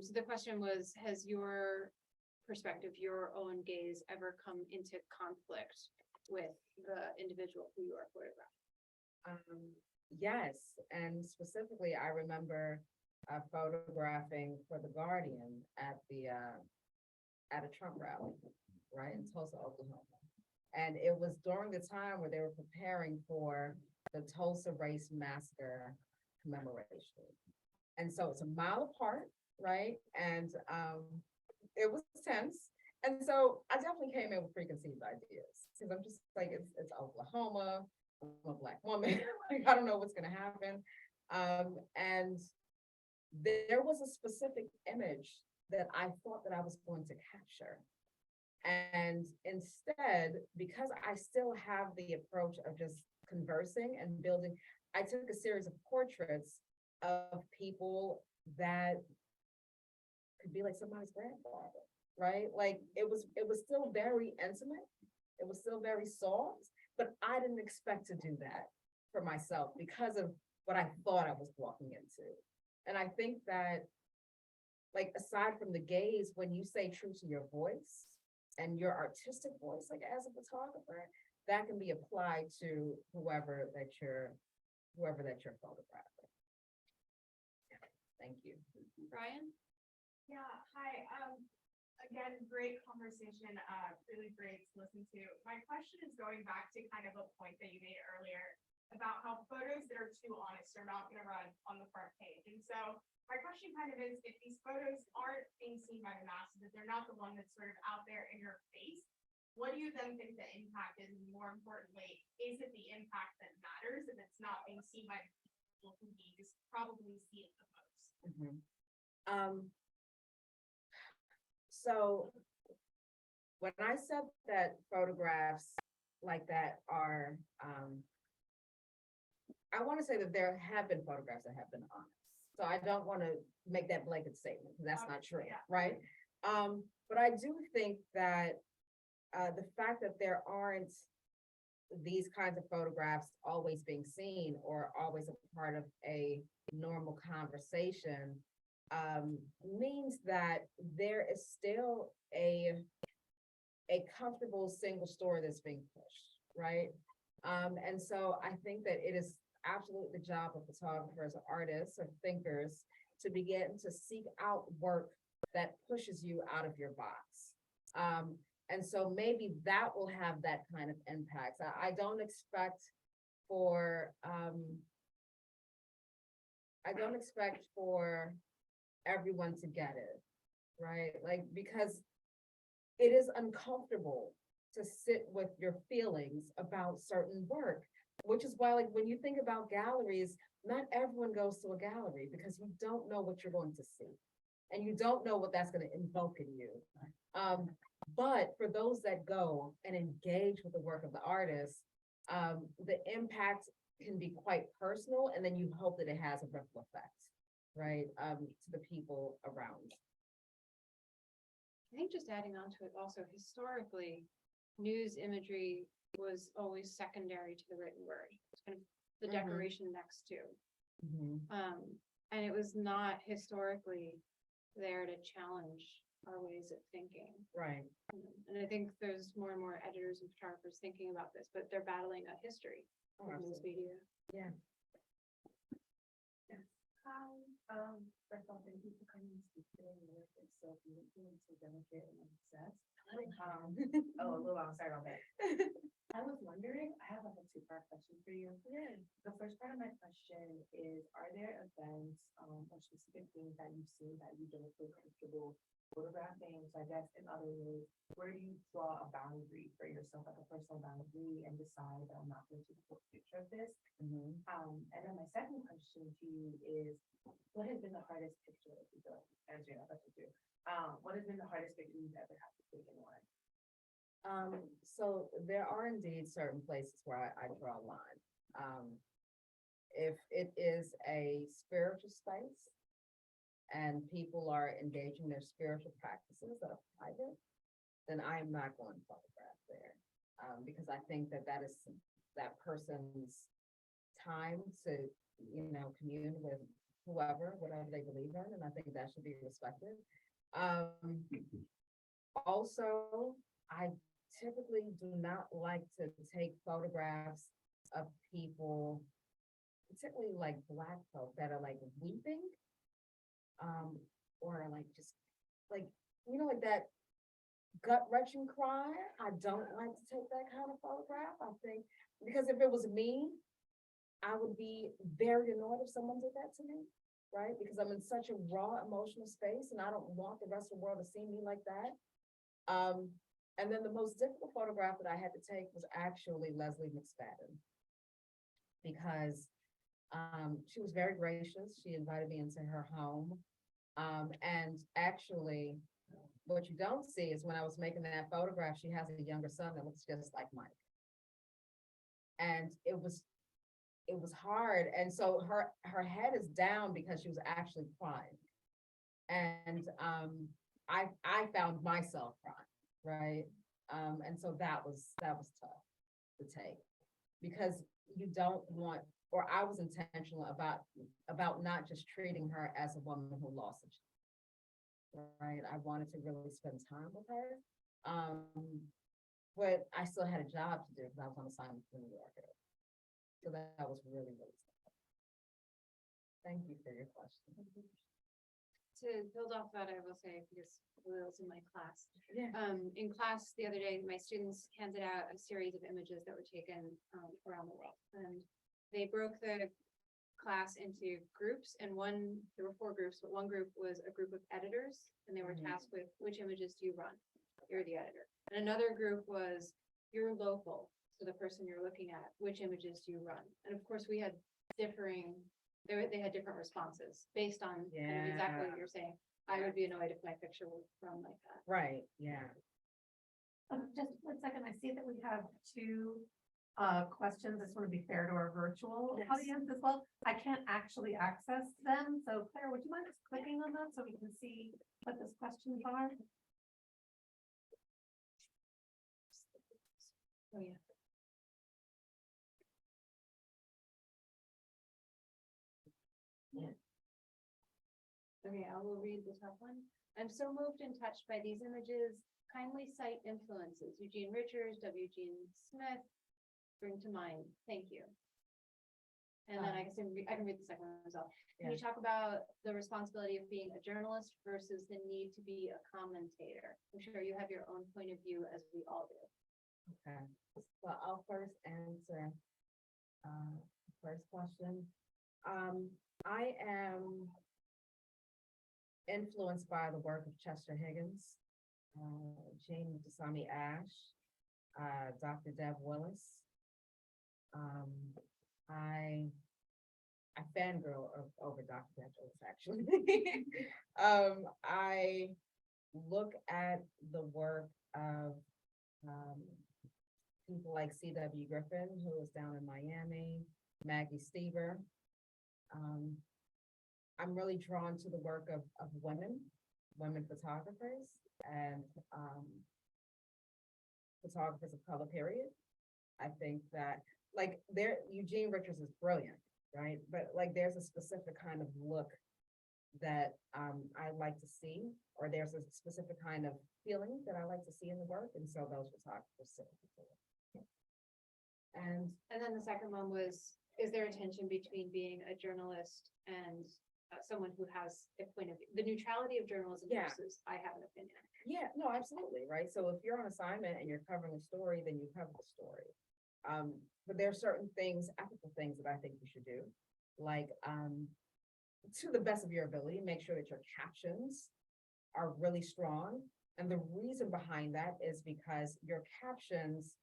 So the question was, has your perspective, your own gaze ever come into conflict with the individual who you are photographing? Yes, and specifically, I remember photographing for The Guardian at a Trump rally, right, in Tulsa, Oklahoma. And it was during the time where they were preparing for the Tulsa Race Massacre commemoration. And so it's a mile apart, right? And it was tense. And so I definitely came in with preconceived ideas because I'm just like, it's Oklahoma, I'm a Black woman, like, I don't know what's gonna happen. And there was a specific image that I thought that I was going to capture. And instead, because I still have the approach of just conversing and building, I took a series of portraits of people that could be like somebody's grandfather, right? Like it was still very intimate. It was still very soft, but I didn't expect to do that for myself because of what I thought I was walking into. And I think that, like, aside from the gaze, when you say true to your voice and your artistic voice, like as a photographer, that can be applied to whoever that you're photographing. Thank you. Brian? Yeah, hi. Again, great conversation, really great to listen to. My question is going back to kind of a point that you made earlier about how photos that are too honest are not gonna run on the front page. And so my question kind of is, if these photos aren't being seen by the masses, if they're not the one that's sort of out there in your face, what do you then think the impact is? And more importantly, is it the impact that matters if it's not being seen by people who need to probably see it the most? Mm-hmm. So when I said that photographs like that are, I want to say that there have been photographs that have been honest. So I don't want to make that blanket statement because that's not true, Yeah. right? But I do think that the fact that there aren't these kinds of photographs always being seen or always a part of a normal conversation means that there is still a comfortable single story that's being pushed, right? And so I think that it is absolutely the job of photographers, artists, or thinkers to begin to seek out work that pushes you out of your box. And so maybe that will have that kind of impact. I don't expect for everyone to get it, right? Like, because it is uncomfortable to sit with your feelings about certain work, which is why, like, when you think about galleries, not everyone goes to a gallery because you don't know what you're going to see. And you don't know what that's going to invoke in you. But for those that go and engage with the work of the artist, the impact can be quite personal, and then you hope that it has a ripple effect, right, to the people around. I think just adding on to it also, historically, news imagery was always secondary to the written word. It's kind of the decoration next to. And it was not historically there to challenge our ways of thinking. Right. And I think there's more and more editors and photographers thinking about this, but they're battling a history Oh, of news absolutely. media. Yeah. Hi, first of all, thank you for coming and speaking. It's so beautiful and so delicate and obsessed. Oh, a little, I'm sorry about that. I was wondering, I have like a two-part question for you. Yeah. The first part of my question is, are there events, or specific things that you've seen that you don't feel comfortable photographing? So I guess in other words, where do you draw a boundary for yourself, like a personal boundary, and decide that I'm not going to take a picture of this? Mhm. And then my second question to you is, what has been the hardest picture, if you feel like answering that question too? What has been the hardest picture you've ever had to take and why? So there are indeed certain places where I draw a line. If it is a spiritual space and people are engaging their spiritual practices that are private, then I am not going to photograph there. Because I think that that is that person's time to, commune with whatever they believe in, and I think that should be respected. Also, I typically do not like to take photographs of people, particularly like Black folk that are like weeping, or like just like, like that gut-wrenching cry. I don't like to take that kind of photograph. I think, because if it was me, I would be very annoyed if someone did that to me, right? Because I'm in such a raw emotional space and I don't want the rest of the world to see me like that. And then the most difficult photograph that I had to take was actually Leslie McSpadden, because she was very gracious. She invited me into her home. And actually, what you don't see is when I was making that photograph, she has a younger son that looks just like Mike. And it was hard. And so her head is down because she was actually crying. And I found myself crying, right? And so that was tough to take, because you don't want, or I was intentional about not just treating her as a woman who lost a child, right? I wanted to really spend time with her. But I still had a job to do because I was on assignment for New York. So that was really, really tough. Thank you for your question. To build off that, I will say, because it was in my class. Yeah. In class the other day, my students handed out a series of images that were taken around the world. And they broke the class into groups, and there were 4 groups, but one group was a group of editors, and they were tasked with, which images do you run? You're the editor. And another group was, you're local, so the person you're looking at, which images do you run? And of course, we had differing, they had different responses based on kind of exactly what you're saying. I would be annoyed if my picture was run like that. Right, yeah. Just 1 second, I see that we have 2 questions. I just want to be fair to our virtual Yes. audience as well. I can't actually access them, so Claire, would you mind just clicking on that so we can see what those questions are? Oh, yeah. Okay, I will read the top one. I'm so moved and touched by these images. Kindly cite influences. Eugene Richards, W. Gene Smith bring to mind. Thank you. And then I guess I can read the second one as well. Can you talk about the responsibility of being a journalist versus the need to be a commentator? I'm sure you have your own point of view, as we all do. Okay, so I'll first answer the first question. I am influenced by the work of Chester Higgins, Jean Dasami Ash, Dr. Deb Willis. I fangirl over Dr. Deb Willis, actually. I look at the work of people like C.W. Griffin, who is down in Miami, Maggie Stever. I'm really drawn to the work of women photographers, and photographers of color, period. I think that, like, Eugene Richards is brilliant, right? But like, there's a specific kind of look that I like to see, or there's a specific kind of feeling that I like to see in the work, and so those photographers sit for it. And And then the second one was, is there a tension between being a journalist and someone who has a point of view, the neutrality of journalism Yeah. versus I have an opinion? yeah, no, absolutely, right? So if you're on assignment and you're covering a story, then you cover the story. But there are certain things, ethical things that I think you should do, like, to the best of your ability, make sure that your captions are really strong. And the reason behind that is because your captions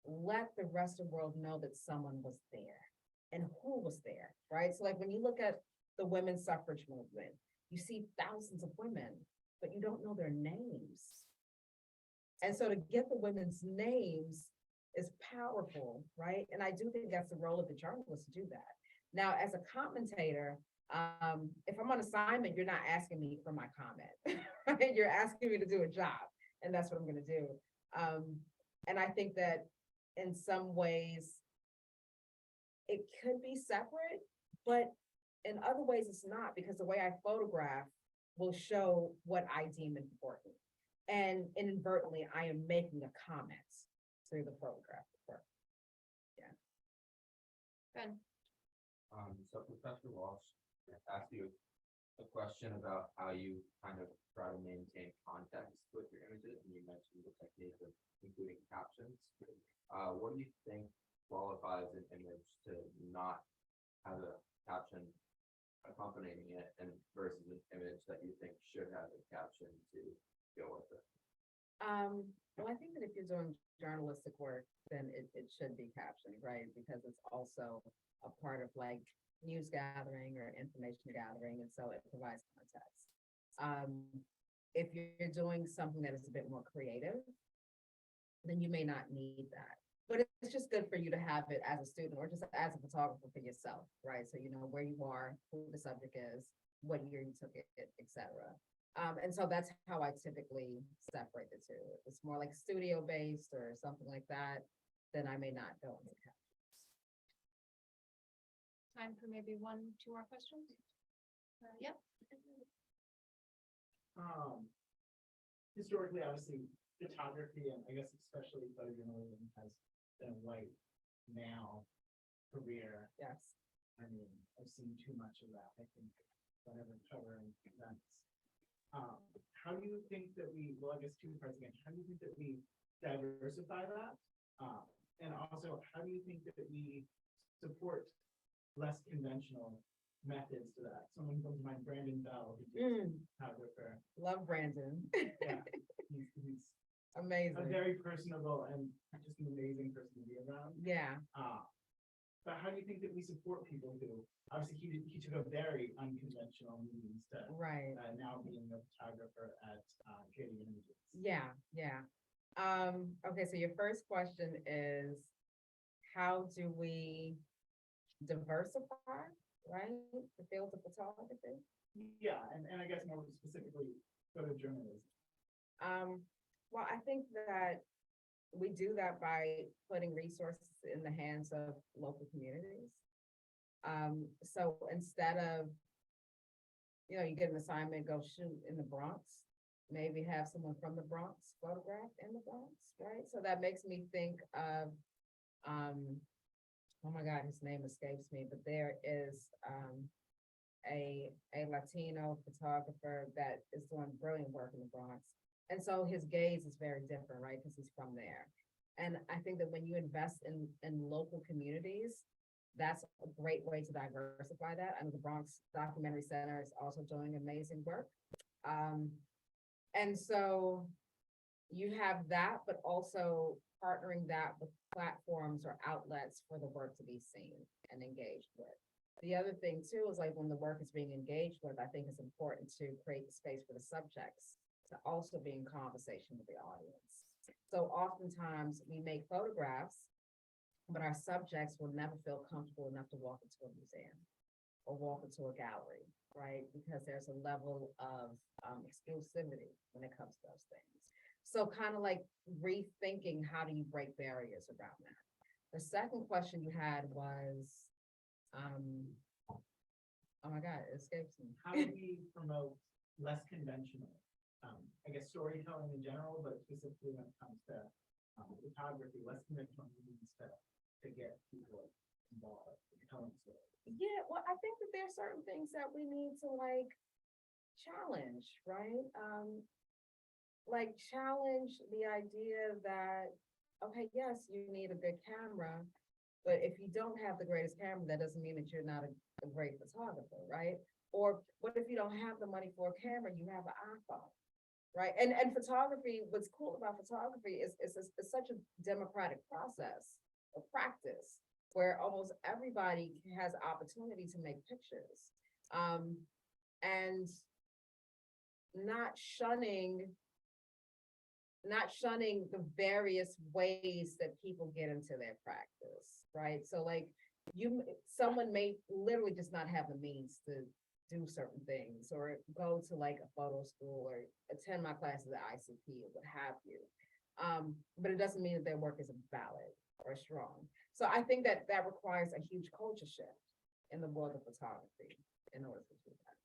let the rest of the world know that someone was there and who was there, right? So like when you look at the women's suffrage movement, you see thousands of women, but you don't know their names. And so to get the women's names is powerful, right? And I do think that's the role of the journalist to do that. Now, as a commentator, if I'm on assignment, you're not asking me for my comment, right? You're asking me to do a job, and that's what I'm gonna do. And I think that in some ways, it could be separate, but in other ways it's not, because the way I photograph will show what I deem important. And inadvertently, I am making a comment through the photograph work. Ben, So Professor Walsh asked you a question about how you kind of try to maintain context with your images, and you mentioned the technique of including captions. What do you think qualifies an image to not have a caption accompanying it, and versus an image that you think should have a caption to go with it? Well, I think that if you're doing journalistic work, then it should be captioned, right? Because it's also a part of like news gathering or information gathering, and so it provides context. If you're doing something that is a bit more creative, then you may not need that. But it's just good for you to have it as a student or just as a photographer for yourself, right? So you know where you are, who the subject is, what year you took it, etc. And so that's how I typically separate the two. If it's more like studio based or something like that, then I may not go into captions. time for maybe two more questions? Yep. Historically, obviously, photography, and I guess especially photojournalism, has been a white male career. Yes. I mean, I've seen too much of that, I think, whenever covering events. How do you think that well, I guess two parts again, how do you think that we diversify that? And also, how do you think that we support less conventional methods to that? Someone who comes to mind, Brandon Bell, who's a photographer. Love Brandon. Yeah, he's a Amazing. very personable and just an amazing person to be around. Yeah. But how do you think that we support people who, obviously he took a very unconventional means to Right. now being a photographer at Getty Images? Yeah, yeah. Okay, so your first question is, how do we diversify, right? The field of photography? Yeah, and I guess more specifically, photojournalism. Well, I think that we do that by putting resources in the hands of local communities. So instead of, you get an assignment, go shoot in the Bronx, maybe have someone from the Bronx photograph in the Bronx, right? So that makes me think of, oh my God, his name escapes me, but there is a Latino photographer that is doing brilliant work in the Bronx. And so his gaze is very different, right? Because he's from there. And I think that when you invest in local communities, that's a great way to diversify that. I know the Bronx Documentary Center is also doing amazing work. And so you have that, but also partnering that with platforms or outlets for the work to be seen and engaged with. The other thing too is like when the work is being engaged with, I think it's important to create the space for the subjects to also be in conversation with the audience. So oftentimes we make photographs, but our subjects will never feel comfortable enough to walk into a museum or walk into a gallery, right? Because there's a level of exclusivity when it comes to those things. So kind of like rethinking, how do you break barriers around that? The second question you had was, Oh my God, it escapes me. How do we promote less conventional, I guess storytelling in general, but specifically when it comes to photography, less conventional means to get people involved in telling stories? Yeah, well, I think that there are certain things that we need to like challenge, right? Like challenge the idea that, okay, yes, you need a good camera, but if you don't have the greatest camera, that doesn't mean that you're not a great photographer, right? Or what if you don't have the money for a camera, you have an iPhone, right? And photography, what's cool about photography is it's such a democratic process of practice where almost everybody has opportunity to make pictures. And not shunning the various ways that people get into their practice, right? So like someone may literally just not have the means to do certain things or go to like a photo school or attend my classes at ICP or what have you. But it doesn't mean that their work isn't valid or strong. So I think that that requires a huge culture shift in the world of photography in order to do that.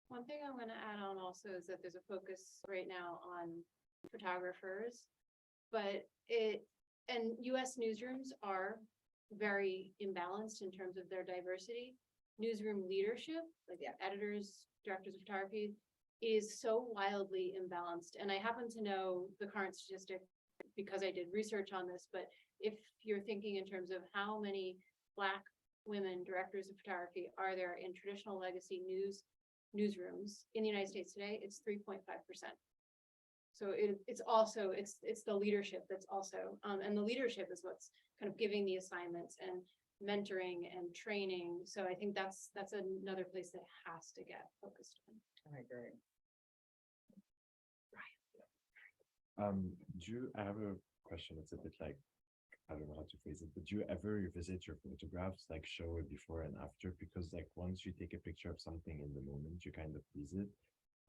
One thing I'm gonna add on also is that there's a focus right now on photographers, but and US newsrooms are very imbalanced in terms of their diversity. Newsroom leadership, like editors, directors of photography, is so wildly imbalanced. And I happen to know the current statistic because I did research on this, but if you're thinking in terms of how many Black women directors of photography are there in traditional legacy newsrooms in the United States today, it's 3.5%. So it's also, it's the leadership that's also, and the leadership is what's kind of giving the assignments and mentoring and training. So I think that's another place that has to get focused on. I agree. I have a question. It's a bit like, I don't know how to phrase it, but do you ever revisit your photographs, like show it before and after? Because like once you take a picture of something in the moment, you kind of freeze it.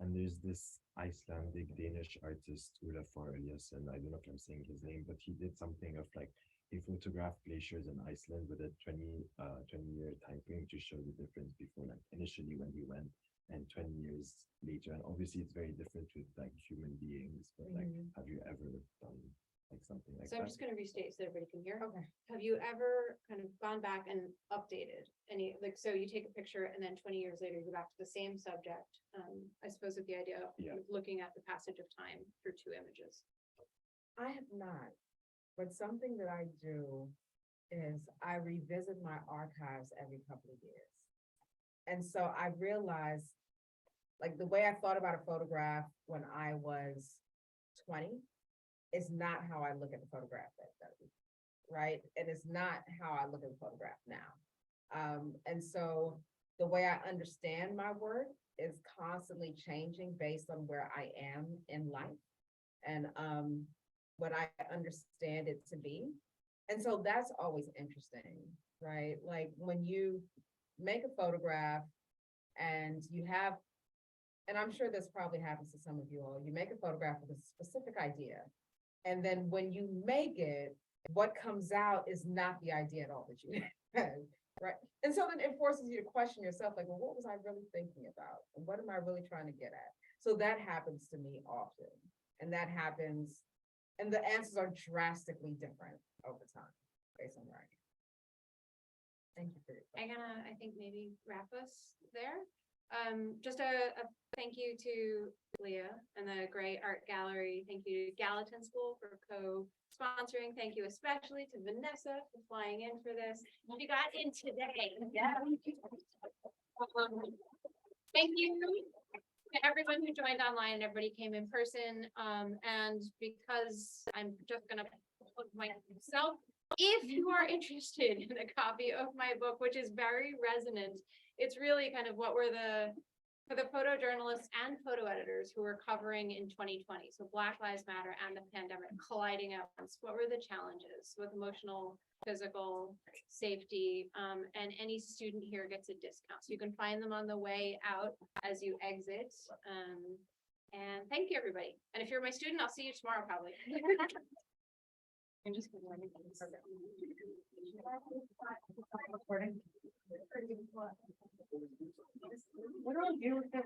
And there's this Icelandic Danish artist, Olaf Eliasson, I don't know if I'm saying his name, but he did something of like, he photographed glaciers in Iceland with a 20-year time frame to show the difference before, like initially when he went and 20 years later. And obviously it's very different with like human beings, but like, have you ever done like something like So that? I'm just going to restate so everybody can hear. Okay. Have you ever kind of gone back and updated any, like, so you take a picture and then 20 years later, you go back to the same subject? I suppose with the idea of kind of looking at the passage of time through two images. I have not, but something that I do is I revisit my archives every couple of years. And so I realized, like the way I thought about a photograph when I was 20 is not how I look at the photograph at 30, right? And it's not how I look at the photograph now. And so the way I understand my work is constantly changing based on where I am in life and what I understand it to be. And so that's always interesting, right? Like when you make a photograph and you have, and I'm sure this probably happens to some of you all, you make a photograph with a specific idea. And then when you make it, what comes out is not the idea at all that you had, right? And so then it forces you to question yourself, like, well, what was I really thinking about? And what am I really trying to get at? So that happens to me often. And that happens, and the answers are drastically different over time based on where I am. Thank you for your question. I think maybe wrap us there. Just a thank you to Leah and the Gray Art Gallery. Thank you to Gallatin School for co-sponsoring. Thank you especially to Vanessa for flying in for this. She got in today. Yeah. Thank you to everyone who joined online and everybody came in person. And because I'm just gonna plug myself, if you are interested in a copy of my book, which is very resonant, it's really kind of what were for the photojournalists and photo editors who were covering in 2020. So Black Lives Matter and the pandemic colliding at once. What were the challenges with emotional, physical safety? And any student here gets a discount. So you can find them on the way out as you exit. And thank you, everybody. And if you're my student, I'll see you tomorrow, probably. I'm just gonna. Recording. What do I do with the